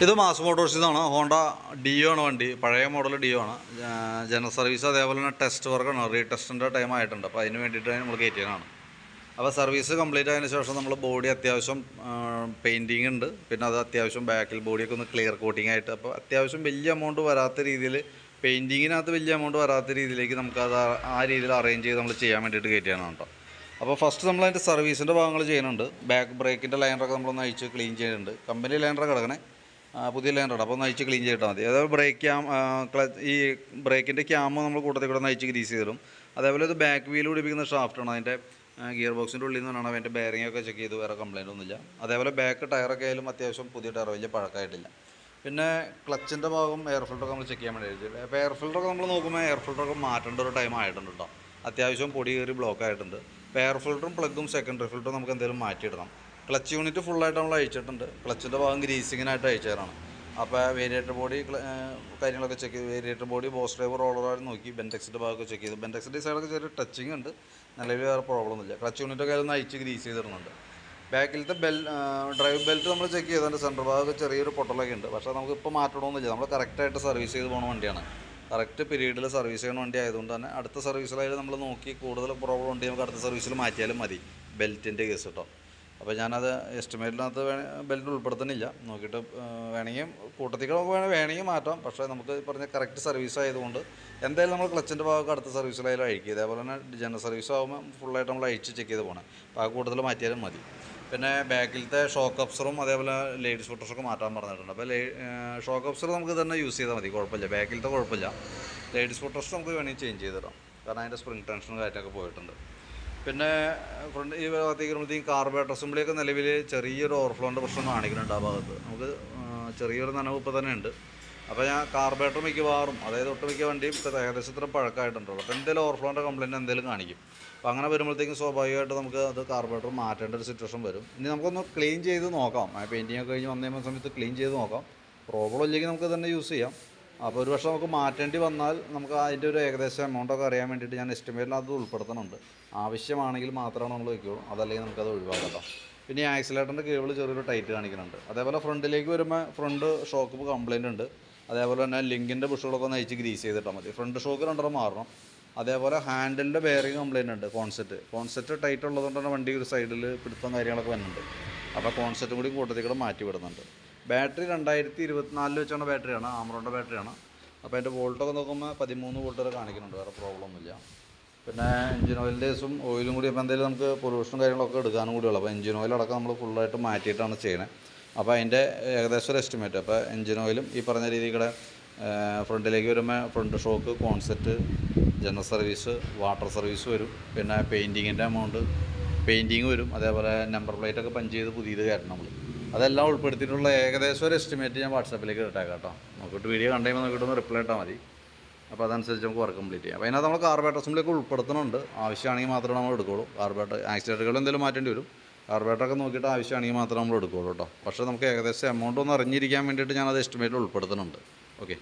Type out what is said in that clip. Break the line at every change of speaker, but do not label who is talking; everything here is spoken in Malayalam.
ഇത് മാസ് മോട്ടോഴ്സിന്നാണ്. ഹോണ്ട ഡിയോ ആണ് വണ്ടി, പഴയ മോഡൽ ഡിയോ ആണ്. ജനറൽ സർവീസ് അതേപോലെ തന്നെ ടെസ്റ്റ് വർക്കാണ്, റീടെസ്റ്റിൻ്റെ ടൈം ആയിട്ടുണ്ട്. അപ്പോൾ അതിന് വേണ്ടിയിട്ട് നമ്മൾ കയറ്റിയതാണ്. അപ്പോൾ സർവീസ് കംപ്ലീറ്റ് ആയതിനു ശേഷം നമ്മൾ ബോഡി അത്യാവശ്യം പെയിൻറ്റിങ് ഉണ്ട്, പിന്നെ അത് അത്യാവശ്യം ബാക്കിൽ ബോഡിയൊക്കെ ഒന്ന് ക്ലിയർ കോട്ടിംഗ് ആയിട്ട്, അപ്പോൾ അത്യാവശ്യം വലിയ എമൗണ്ട് വരാത്ത രീതിയിൽ, പെയിൻറ്റിങ്ങിനകത്ത് വലിയ എമൗണ്ട് വരാത്ത രീതിയിലേക്ക് നമുക്കത് ആ രീതിയിൽ അറേഞ്ച് ചെയ്ത് നമ്മൾ ചെയ്യാൻ വേണ്ടിയിട്ട് കയറ്റിയാണ് കേട്ടോ. അപ്പോൾ ഫസ്റ്റ് നമ്മൾ അതിൻ്റെ സർവീസിൻ്റെ ഭാഗങ്ങൾ ചെയ്യുന്നുണ്ട്. ബാക്ക് ബ്രേക്കിൻ്റെ ലൈനറൊക്കെ നമ്മളൊന്ന് അഴിച്ച് ക്ലീൻ ചെയ്യുന്നുണ്ട്. കമ്പനി ലൈനറൊക്കെ കിടക്കണേ, പുതിയ ലൈനറാണ്. അപ്പോൾ ഒന്ന് അഴിച്ച് ക്ലീൻ ചെയ്തിട്ടാൽ മതി. അതായത് ബ്രേക്ക് ക്യാം, ഈ ബ്രേക്കിൻ്റെ ക്യാമ് നമ്മൾ കൂട്ടത്തിൽ കൂടെ ഒന്ന് അഴിച്ച് ഗ്രീസ് ചെയ്തിടും. അതേപോലെ ഇത് ബാക്ക് വീൽ പിടിപ്പിക്കുന്ന ഷാഫ്റ്റാണ്. അതിൻ്റെ ഗിയർ ബോക്സിൻ്റെ ഉള്ളിൽ നിന്നാണ് അതിൻ്റെ ബെയറിങ്ങൊക്കെ ചെക്ക് ചെയ്ത്, വേറെ കംപ്ലയിൻ്റ് ഒന്നുമില്ല. അതേപോലെ ബാക്ക് ടയറൊക്കെ ആയാലും അത്യാവശ്യം പുതിയ ടയർ, വലിയ പഴക്കമായിട്ടില്ല. പിന്നെ ക്ലച്ചിൻ്റെ ഭാഗം എയർ ഫിൽറ്ററൊക്കെ നമ്മൾ ചെക്ക് ചെയ്യാൻ വേണ്ടി വെച്ചിട്ട്, അപ്പോൾ എയർ ഫിൽറ്ററൊക്കെ നമ്മൾ നോക്കുമ്പോൾ എയർ ഫിൽറ്ററൊക്കെ മാറ്റേണ്ട ഒരു ടൈം ആയിട്ടുണ്ട് കേട്ടോ. അത്യാവശ്യം പൊടി കയറി ബ്ലോക്ക് ആയിട്ടുണ്ട്. അപ്പോൾ എയർ ഫിൽറ്ററും പ്ലഗും സെക്കൻഡറി ഫിൽറ്ററും നമുക്ക് എന്തെങ്കിലും മാറ്റിയിടണം. ക്ലച്ച് യൂണിറ്റ് ഫുള്ളായിട്ട് നമ്മൾ അഴിച്ചിട്ടുണ്ട്. ക്ലച്ചിൻ്റെ ഭാഗം ഗ്രീസിങ്ങിനായിട്ട് അയച്ചതാണ്. അപ്പോൾ വേരിയേറ്റർ ബോഡി കാര്യങ്ങളൊക്കെ ചെക്ക് ചെയ്ത്, വേരിയേറ്റർ ബോഡി ബോസ് ഡ്രൈവർ റോളറായിട്ട് നോക്കി, ബെൻറ്റെക്സിൻ്റെ ഭാഗമൊക്കെ ചെക്ക് ചെയ്തു. ബെൻറ്റെക്സിൻ്റെ സൈഡൊക്കെ ചെറിയ ടച്ചിങ് ഉണ്ട്, നിലവിൽ വേറെ പ്രോബ്ലം ഒന്നുമില്ല. ക്ലച്ച് യൂണിറ്റൊക്കെ ഒന്ന് അയച്ച് ഗ്രീസ് ചെയ്തിടുന്നുണ്ട്. ബാക്കിലത്തെ ഡ്രൈവ് ബെൽറ്റ് നമ്മൾ ചെക്ക് ചെയ്തതിൻ്റെ സെൻറ്റർ ഭാഗമൊക്കെ ചെറിയൊരു പൊട്ടലൊക്കെ ഉണ്ട്. പക്ഷേ നമുക്കിപ്പോൾ മാറ്റണമെന്നില്ല, നമ്മൾ കറക്റ്റായിട്ട് സർവീസ് ചെയ്ത് പോകുന്ന വണ്ടിയാണ്. കറക്റ്റ് പീരീഡിൽ സർവീസ് ചെയ്യുന്ന വണ്ടി ആയതുകൊണ്ട് തന്നെ അടുത്ത സർവീസിലായാലും നമ്മൾ നോക്കി, കൂടുതൽ പ്രോബ്ലം ഉണ്ടെങ്കിൽ നമുക്ക് അടുത്ത സർവീസിൽ മാറ്റിയാലും മതി, ബെൽറ്റിൻ്റെ കേസ് കേട്ടോ. അപ്പോൾ ഞാനത് എസ്റ്റിമേറ്റിനകത്ത് ബെൽറ്റ് ഉൾപ്പെടുത്തുന്നില്ല, നോക്കിയിട്ട് വേണമെങ്കിൽ കൂട്ടത്തിൽ വേണമെങ്കിൽ മാറ്റാം. പക്ഷേ നമുക്ക് പറഞ്ഞ കറക്റ്റ് സർവീസ് ആയതുകൊണ്ട് എന്തായാലും നമ്മൾ ക്ലച്ചിൻ്റെ ഭാഗമൊക്കെ അടുത്ത സർവീസിലായാലും അഴിക്കുക. ഇതേപോലെ തന്നെ ജനറൽ സർവീസ് ആകുമ്പോൾ ഫുള്ളായിട്ട് നമ്മൾ അഴിച്ച് ചെക്ക് ചെയ്ത് പോകണം. അപ്പോൾ ആ കൂട്ടത്തിൽ മാറ്റിയാലും മതി. പിന്നെ ബാക്കിലത്തെ ഷോക്ക് അബ്സറും അതേപോലെ ലേഡീസ് ഫുട്ടേഴ്സൊക്കെ മാറ്റാൻ പറഞ്ഞിട്ടുണ്ട്. അപ്പോൾ ഷോക്ക് അബ്സർ നമുക്ക് തന്നെ യൂസ് ചെയ്താൽ മതി, കുഴപ്പമില്ല. ബാക്കിലത്തെ കുഴപ്പമില്ല. ലേഡീസ് ഫുട്ടേഴ്സ് നമുക്ക് വേണമെങ്കിൽ ചേഞ്ച് ചെയ്തിടാം, കാരണം അതിൻ്റെ സ്പ്രിംഗ് ടെൻഷനും കാര്യമൊക്കെ പോയിട്ടുണ്ട്. പിന്നെ ഫ്രണ്ട് ഈ ഭാഗത്തേക്ക് വരുമ്പോഴത്തേക്കും കാർബേറ്റർ അസംബ്ലിയൊക്കെ നിലവിൽ ചെറിയൊരു ഓവർഫ്ലോൻ്റെ പ്രശ്നം കാണിക്കുന്നുണ്ട്. ആ ഭാഗത്ത് നമുക്ക് ചെറിയൊരു നനവ് ഇപ്പോൾ തന്നെ ഉണ്ട്. അപ്പോൾ ഞാൻ കാർബേറ്റർ മിക്കവാറും, അതായത് ഒട്ടുമിക്ക വണ്ടിയും ഏകദേശം ഇത്ര പഴക്കമായിട്ടുണ്ടല്ലോ. അപ്പോൾ എന്തെങ്കിലും ഓവർഫ്ലോൻ്റെ കംപ്ലയിൻറ്റ് എന്തെങ്കിലും കാണിക്കും. അപ്പോൾ അങ്ങനെ വരുമ്പോഴത്തേക്കും സ്വാഭാവികമായിട്ട് നമുക്ക് അത് കാർബേറ്റർ മാറ്റേണ്ട ഒരു സിറ്റുവേഷൻ വരും. ഇനി നമുക്കൊന്ന് ക്ലീൻ ചെയ്ത് നോക്കാം, പെയിൻറ്റിങ് ഒക്കെ കഴിഞ്ഞ് വന്നു സമയത്ത് ക്ലീൻ ചെയ്ത് നോക്കാം. പ്രോബ്ലം ഇല്ലെങ്കിൽ നമുക്ക് തന്നെ യൂസ് ചെയ്യാം. അപ്പോൾ ഒരു പക്ഷേ നമുക്ക് മാറ്റേണ്ടി വന്നാൽ നമുക്ക് അതിൻ്റെ ഒരു ഏകദേശം എമൗണ്ടൊക്കെ അറിയാൻ വേണ്ടിയിട്ട് ഞാൻ എസ്റ്റിമേറ്റിൽ അത് ഉൾപ്പെടുത്തുന്നുണ്ട്. ആവശ്യമാണെങ്കിൽ മാത്രമാണ് നമ്മൾ വയ്ക്കുള്ളൂ, അതല്ലെങ്കിൽ നമുക്കത് ഒഴിവാക്കാം. പിന്നെ ഈ ആക്സിലേറ്ററിൻ്റെ കേബിൾ ചെറിയൊരു ടൈറ്റ് കാണിക്കുന്നുണ്ട്. അതേപോലെ ഫ്രണ്ടിലേക്ക് വരുമ്പോൾ ഫ്രണ്ട് ഷോക്ക് കംപ്ലയിൻ്റ് ഉണ്ട്. അതേപോലെ തന്നെ ലിങ്കിൻ്റെ ബുഷുകളൊക്കെ ഒന്ന് അയച്ച് ഗ്രീസ് ചെയ്തിട്ടാൽ മതി. ഫ്രണ്ട് ഷോക്ക് രണ്ടെണ്ണം മാറണം. അതേപോലെ ഹാൻഡിലിൻ്റെ ബെയറിങ് കംപ്ലയിൻ്റ് ഉണ്ട്. കോൺസെറ്റ് ടൈറ്റ് ഉള്ളതുകൊണ്ട് തന്നെ വണ്ടി ഒരു സൈഡിൽ പിടുത്തം കാര്യങ്ങളൊക്കെ വരുന്നുണ്ട്. അപ്പോൾ കോൺസെറ്റും കൂടി കൂട്ടത്തിൽ കൂടെ മാറ്റി വിടുന്നുണ്ട്. ബാറ്ററി 2024 വെച്ചാണ് ബാറ്ററിയാണ്, ആമറോണിൻ്റെ ബാറ്ററിയാണ്. അപ്പോൾ അതിൻ്റെ വോൾട്ടൊക്കെ നോക്കുമ്പോൾ 13 വോൾട്ട് വരെ കാണിക്കുന്നുണ്ട്, വേറെ പ്രോബ്ലം ഒന്നുമില്ല. പിന്നെ എഞ്ചിൻ ഓയിലിൻ്റെസും ഓയിലും കൂടി അപ്പോൾ എന്തെങ്കിലും നമുക്ക് പൊല്യൂഷനും കാര്യങ്ങളൊക്കെ എടുക്കാനും കൂടിയുള്ളൂ. അപ്പോൾ എഞ്ചിൻ ഓയിലടക്കം നമ്മൾ ഫുള്ളായിട്ട് മാറ്റിയിട്ടാണ് ചെയ്യണത്. അപ്പോൾ അതിൻ്റെ ഏകദേശം ഒരു എസ്റ്റിമേറ്റ്, അപ്പോൾ എഞ്ചിൻ ഓയിലും ഈ പറഞ്ഞ രീതിയിൽ ഫ്രണ്ടിലേക്ക് വരുമ്പോൾ front shock, cone set, general service, water service വരും. പിന്നെ പെയിൻറ്റിങ്ങിൻ്റെ എമൗണ്ട്, പെയിൻറ്റിങ് വരും. അതേപോലെ നമ്പർ പ്ലേറ്റൊക്കെ പഞ്ച് ചെയ്ത് പുതിയത് കയറ്റണം നമ്മൾ. അതെല്ലാം ഉൾപ്പെടുത്തിയിട്ടുള്ള ഏകദേശം ഒരു എസ്റ്റിമേറ്റ് ഞാൻ വാട്സാപ്പിലേക്ക് ഇട്ടേക്കാം കേട്ടോ. നോക്കിയിട്ട് വീഡിയോ കണ്ടുകഴിയുമ്പോൾ നോക്കിയിട്ടൊന്ന് റിപ്ലൈ ഇട്ടാൽ മതി. അപ്പോൾ അതനുസരിച്ച് നമുക്ക് വർക്ക് കംപ്ലീറ്റ് ചെയ്യാം. അപ്പോൾ അതിനകത്ത് നമ്മൾ കാർബേറ്റർ അസംബ്ലിയൊക്കെ ഉൾപ്പെടുത്തുന്നുണ്ട്. ആവശ്യമാണെങ്കിൽ മാത്രമേ നമ്മൾ എടുക്കുകയുള്ളൂ. കാർബേറ്റർ ആക്സിലേറ്ററുകൾ എന്തെങ്കിലും മാറ്റേണ്ടി വരും. കാർബേറ്ററൊക്കെ നോക്കിയിട്ട് ആവശ്യമാണെങ്കിൽ മാത്രമേ നമ്മൾ എടുക്കുകയുള്ളൂ കേട്ടോ. പക്ഷേ നമുക്ക് ഏകദേശം എമൗണ്ട് ഒന്ന് അറിഞ്ഞിരിക്കാൻ വേണ്ടിയിട്ട് ഞാനത് എസ്റ്റിമേറ്റിൽ ഉൾപ്പെടുത്തുന്നുണ്ട്. ഓക്കെ.